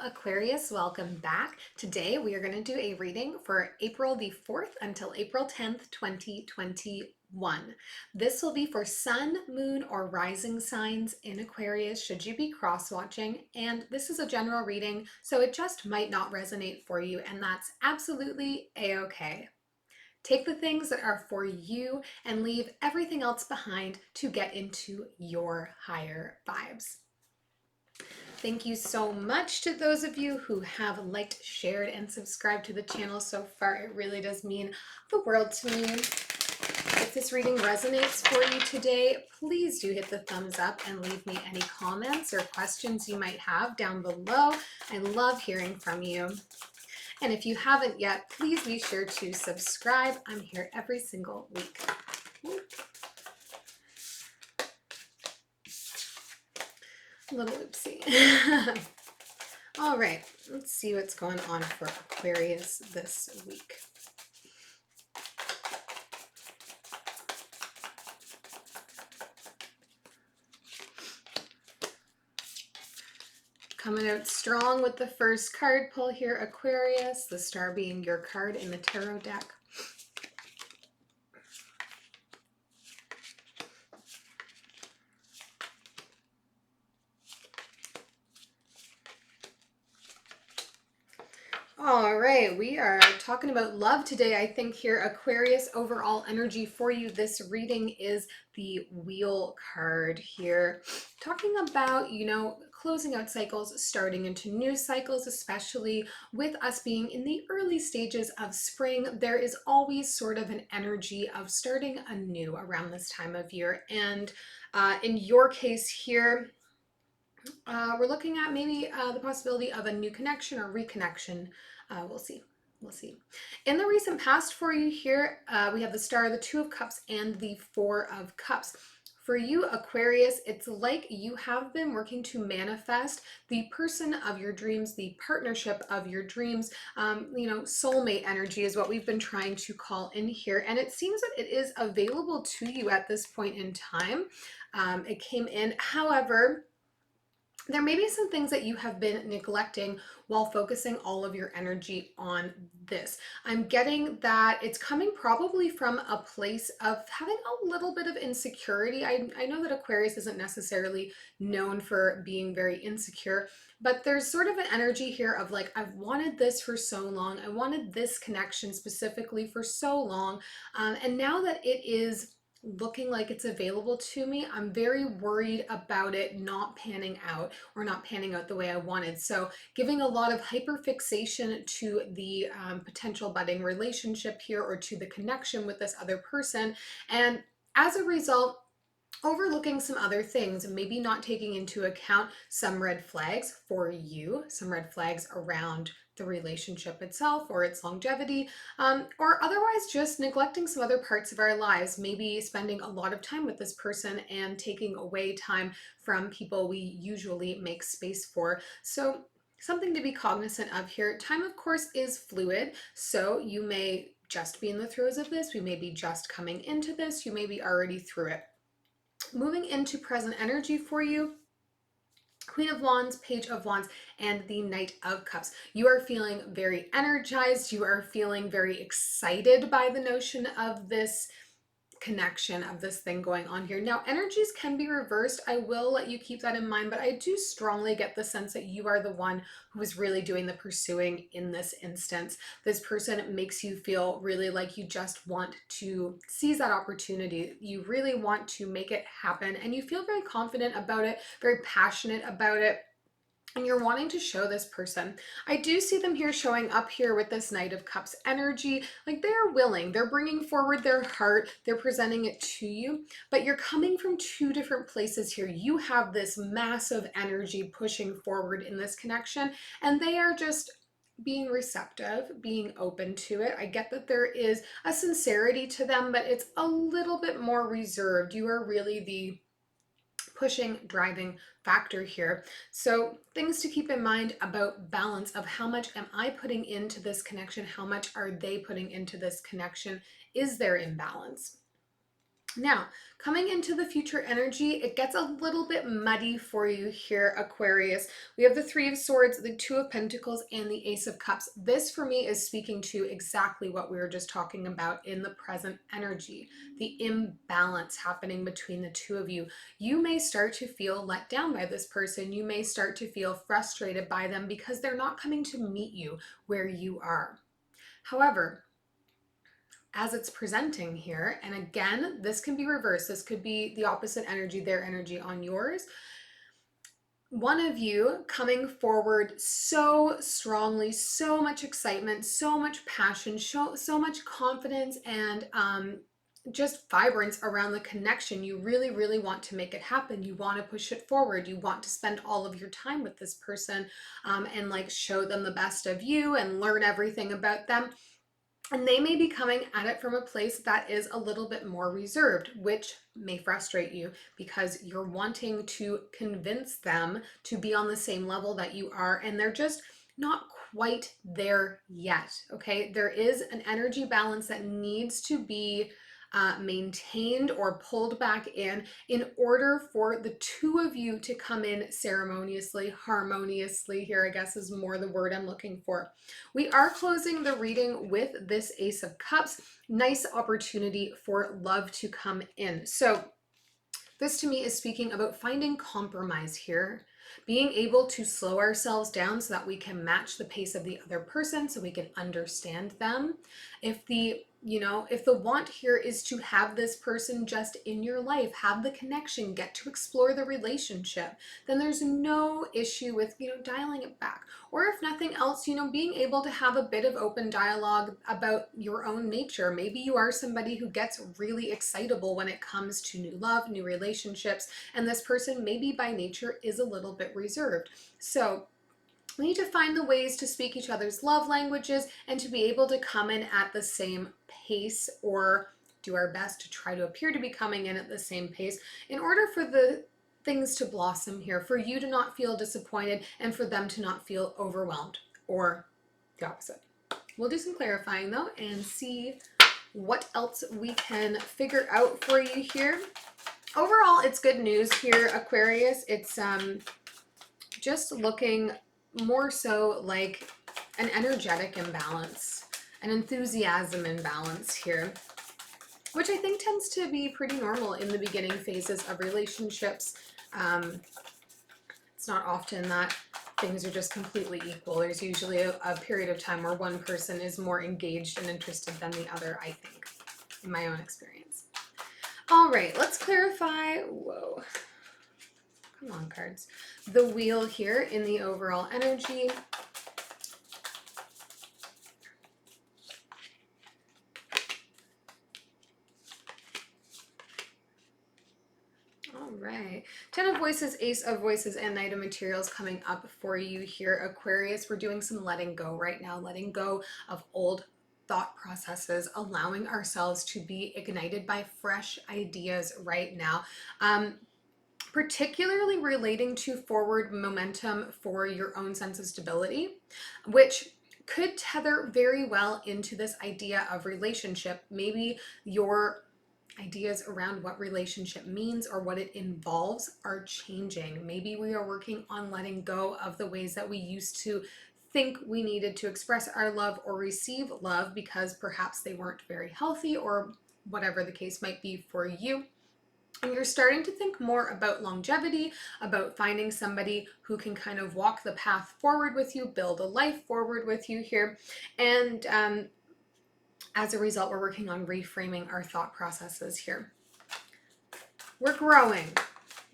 Aquarius, welcome back. Today we are going to do a reading for April the 4th until April 10th, 2021. This will be for sun, moon, or rising signs in Aquarius should you be cross-watching, and this is a general reading, so it just might not resonate for you, and that's absolutely a-okay. Take the things that are for you and leave everything else behind to get into your higher vibes. Thank you so much to those of you who have liked, shared, and subscribed to the channel so far. It really does mean the world to me. If this reading resonates for you today, please do hit the thumbs up and leave me any comments or questions you might have down below. I love hearing from you. And if you haven't yet, please be sure to subscribe. I'm here every single week. A little oopsie. All right, let's see what's going on for Aquarius this week. Coming out strong with the first card pull here, Aquarius, the star being your card in the tarot deck. All right, we are talking about love today. I think here, Aquarius, overall energy for you. This reading is the Wheel card here. Talking about, closing out cycles, starting into new cycles, especially with us being in the early stages of spring. There is always sort of an energy of starting anew around this time of year. And in your case here, we're looking at maybe the possibility of a new connection or reconnection. We'll see. We'll see. In the recent past for you here, we have the Star, the Two of Cups, and the Four of Cups. For you, Aquarius, it's like you have been working to manifest the person of your dreams, the partnership of your dreams. Soulmate energy is what we've been trying to call in here. And it seems that it is available to you at this point in time. It came in. However, there may be some things that you have been neglecting while focusing all of your energy on this. I'm getting that it's coming probably from a place of having a little bit of insecurity. I know that Aquarius isn't necessarily known for being very insecure, but there's sort of an energy here of like, I've wanted this for so long. I wanted this connection specifically for so long. And now that it is looking like it's available to me, I'm very worried about it not panning out or not panning out the way I wanted. So giving a lot of hyperfixation to the potential budding relationship here or to the connection with this other person. And as a result, overlooking some other things, maybe not taking into account some red flags for you, some red flags around the relationship itself or its longevity, or otherwise just neglecting some other parts of our lives, maybe spending a lot of time with this person and taking away time from people we usually make space for. So something to be cognizant of here. Time, of course, is fluid, so you may just be in the throes of this, we may be just coming into this, you may be already through it. Moving into present energy for you, Queen of Wands, Page of Wands, and the Knight of Cups. You are feeling very energized. You are feeling very excited by the notion of this connection, of this thing going on here. Now, energies can be reversed. I will let you keep that in mind, but I do strongly get the sense that you are the one who is really doing the pursuing in this instance. This person makes you feel really like you just want to seize that opportunity. You really want to make it happen, and you feel very confident about it, very passionate about it. And you're wanting to show this person. I do see them here showing up here with this Knight of Cups energy. Like they're willing, they're bringing forward their heart, they're presenting it to you, but you're coming from two different places here. You have this massive energy pushing forward in this connection, and they are just being receptive, being open to it. I get that there is a sincerity to them, but it's a little bit more reserved. You are really the pushing, driving factor here. So things to keep in mind about balance of how much am I putting into this connection? How much are they putting into this connection? Is there imbalance? Now, coming into the future energy, it gets a little bit muddy for you here, Aquarius. We have the Three of Swords, the Two of Pentacles, and the Ace of Cups. This, for me, is speaking to exactly what we were just talking about in the present energy, the imbalance happening between the two of you. You may start to feel let down by this person. You may start to feel frustrated by them because they're not coming to meet you where you are. However, as it's presenting here, and again, this can be reversed. This could be the opposite energy, their energy on yours. One of you coming forward so strongly, so much excitement, so much passion, so much confidence, and just vibrance around the connection. You really, really want to make it happen. You want to push it forward. You want to spend all of your time with this person and like show them the best of you and learn everything about them. And they may be coming at it from a place that is a little bit more reserved, which may frustrate you because you're wanting to convince them to be on the same level that you are, and they're just not quite there yet. Okay, there is an energy balance that needs to be maintained or pulled back in order for the two of you to come in ceremoniously, harmoniously. Here, I guess, is more the word I'm looking for. We are closing the reading with this Ace of Cups. Nice opportunity for love to come in. So this to me is speaking about finding compromise here, being able to slow ourselves down so that we can match the pace of the other person, so we can understand them. If the want here is to have this person just in your life, have the connection, get to explore the relationship, then there's no issue with, dialing it back. Or if nothing else, being able to have a bit of open dialogue about your own nature. Maybe you are somebody who gets really excitable when it comes to new love, new relationships, and this person maybe by nature is a little bit reserved. So we need to find the ways to speak each other's love languages and to be able to come in at the same pace, or do our best to try to appear to be coming in at the same pace in order for the things to blossom here, for you to not feel disappointed and for them to not feel overwhelmed, or the opposite. We'll do some clarifying though and see what else we can figure out for you here. Overall, it's good news here, Aquarius. It's just looking more so like an energetic imbalance, an enthusiasm imbalance here, which I think tends to be pretty normal in the beginning phases of relationships. It's not often that things are just completely equal. There's usually a period of time where one person is more engaged and interested than the other, I think, in my own experience. All right, let's clarify. Whoa. Come on, cards. The wheel here in the overall energy. All right. Ten of Voices, Ace of Voices, and Knight of Materials coming up for you here, Aquarius. We're doing some letting go right now, letting go of old thought processes, allowing ourselves to be ignited by fresh ideas right now. Particularly relating to forward momentum for your own sense of stability, which could tether very well into this idea of relationship. Maybe your ideas around what relationship means or what it involves are changing. Maybe we are working on letting go of the ways that we used to think we needed to express our love or receive love because perhaps they weren't very healthy, or whatever the case might be for you. And you're starting to think more about longevity, about finding somebody who can kind of walk the path forward with you, build a life forward with you here. And as a result, we're working on reframing our thought processes here. We're growing.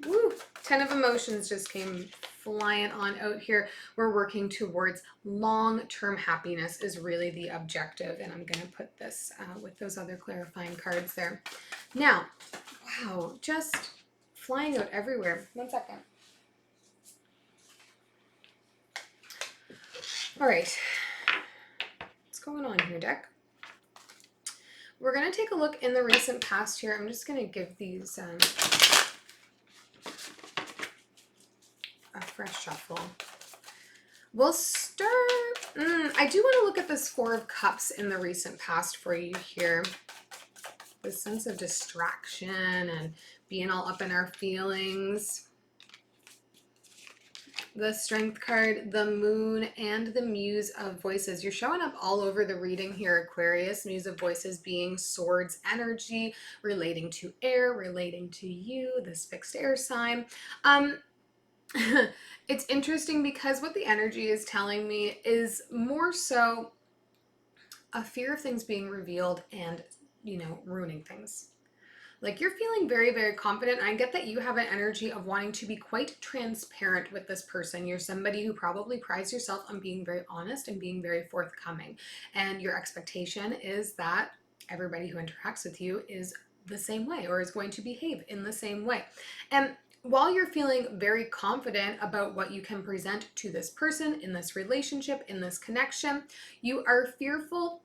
Woo! 10 of Emotions just came flying on out here. We're working towards long-term happiness is really the objective. And I'm going to put this with those other clarifying cards there. Now, wow, just flying out everywhere. 1 second. All right. What's going on here, deck? We're going to take a look in the recent past here. I'm just going to give these a fresh shuffle. We'll start... I do want to look at this Four of Cups in the recent past for you here. This sense of distraction and being all up in our feelings. The Strength card, the Moon, and the Muse of Voices. You're showing up all over the reading here, Aquarius. Muse of Voices being swords energy, relating to air, relating to you, this fixed air sign. It's interesting because what the energy is telling me is more so a fear of things being revealed and, ruining things. Like, you're feeling very, very confident. I get that you have an energy of wanting to be quite transparent with this person. You're somebody who probably prides yourself on being very honest and being very forthcoming. And your expectation is that everybody who interacts with you is the same way or is going to behave in the same way. And while you're feeling very confident about what you can present to this person in this relationship, in this connection, you are fearful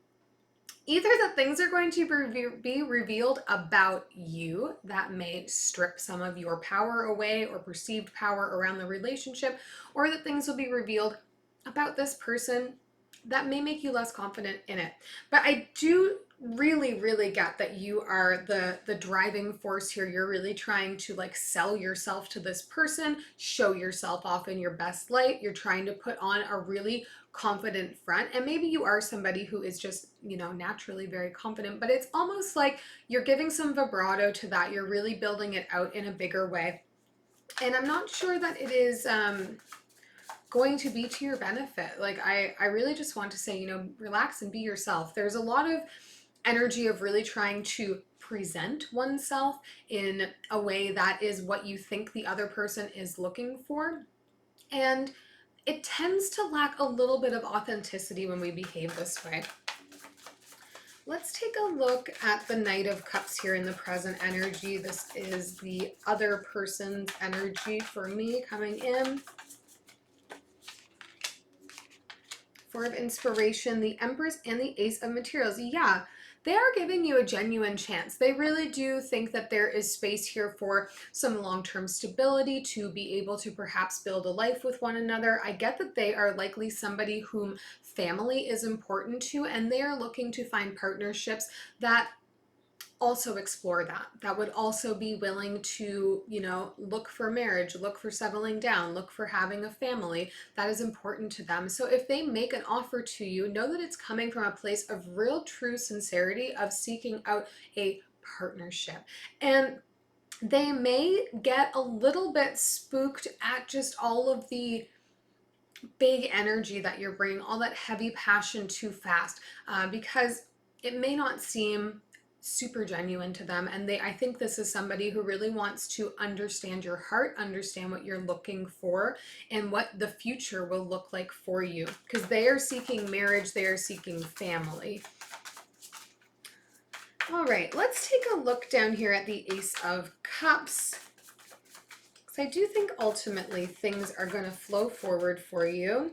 either that things are going to be revealed about you that may strip some of your power away or perceived power around the relationship, or that things will be revealed about this person that may make you less confident in it. But I do really, really get that you are the driving force here. You're really trying to like sell yourself to this person, show yourself off in your best light. You're trying to put on a really confident front, and maybe you are somebody who is just, naturally very confident, but it's almost like you're giving some vibrato to that. You're really building it out in a bigger way, and I'm not sure that it is going to be to your benefit. Like, I really just want to say, relax and be yourself. There's a lot of energy of really trying to present oneself in a way that is what you think the other person is looking for, and it tends to lack a little bit of authenticity when we behave this way. Let's take a look at the Knight of Cups here in the present energy. This is the other person's energy for me coming in. Four of Inspiration, the Empress, and the Ace of Materials. Yeah, they are giving you a genuine chance. They really do think that there is space here for some long-term stability, to be able to perhaps build a life with one another. I get that they are likely somebody whom family is important to, and they are looking to find partnerships that also explore that would also be willing to, look for marriage, look for settling down, look for having a family. That is important to them. So if they make an offer to you, know that it's coming from a place of real true sincerity of seeking out a partnership. And they may get a little bit spooked at just all of the big energy that you're bringing, all that heavy passion too fast, because it may not seem super genuine to them. And I think this is somebody who really wants to understand your heart, understand what you're looking for, and what the future will look like for you, because they are seeking marriage, they are seeking family. All right, let's take a look down here at the Ace of Cups, because I do think ultimately things are going to flow forward for you.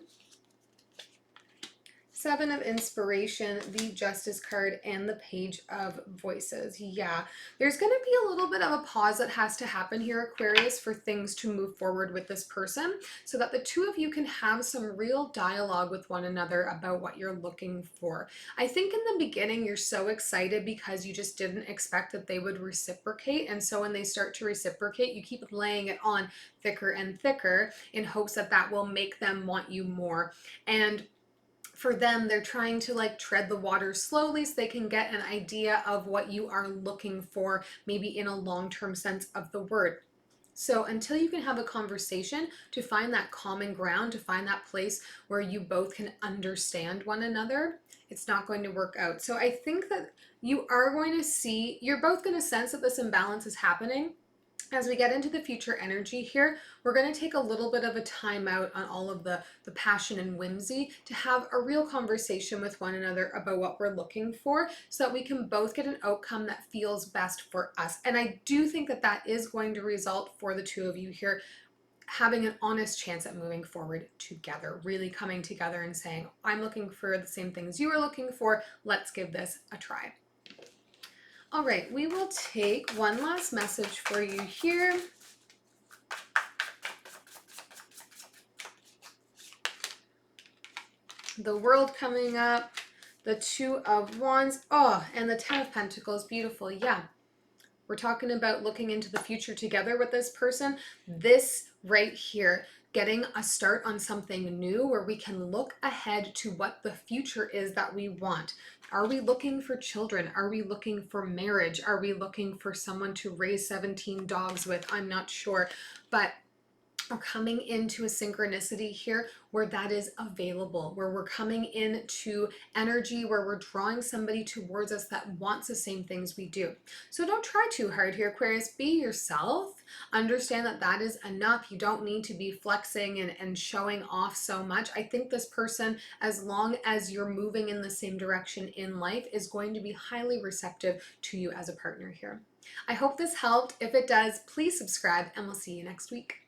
Seven of Inspiration, the Justice card, and the Page of Voices. Yeah, there's going to be a little bit of a pause that has to happen here, Aquarius, for things to move forward with this person, so that the two of you can have some real dialogue with one another about what you're looking for. I think in the beginning you're so excited because you just didn't expect that they would reciprocate, and so when they start to reciprocate, you keep laying it on thicker and thicker in hopes that that will make them want you more. And for them, they're trying to like tread the water slowly so they can get an idea of what you are looking for, maybe in a long-term sense of the word. So until you can have a conversation to find that common ground, to find that place where you both can understand one another, it's not going to work out. So I think that you are going to see, you're both going to sense that this imbalance is happening. As we get into the future energy here, we're going to take a little bit of a time out on all of the passion and whimsy to have a real conversation with one another about what we're looking for, so that we can both get an outcome that feels best for us. And I do think that that is going to result for the two of you here having an honest chance at moving forward together, really coming together and saying, I'm looking for the same things you are looking for. Let's give this a try. All right, we will take one last message for you here. The World coming up, The Two of Wands. Oh, and the Ten of Pentacles. Beautiful. Yeah. We're talking about looking into the future together with this person. This right here, getting a start on something new where we can look ahead to what the future is that we want. Are we looking for children? Are we looking for marriage? Are we looking for someone to raise 17 dogs with? I'm not sure. But we're coming into a synchronicity here where that is available, where we're coming into energy, where we're drawing somebody towards us that wants the same things we do. So don't try too hard here, Aquarius. Be yourself. Understand that that is enough. You don't need to be flexing and showing off so much. I think this person, as long as you're moving in the same direction in life, is going to be highly receptive to you as a partner here. I hope this helped. If it does, please subscribe and we'll see you next week.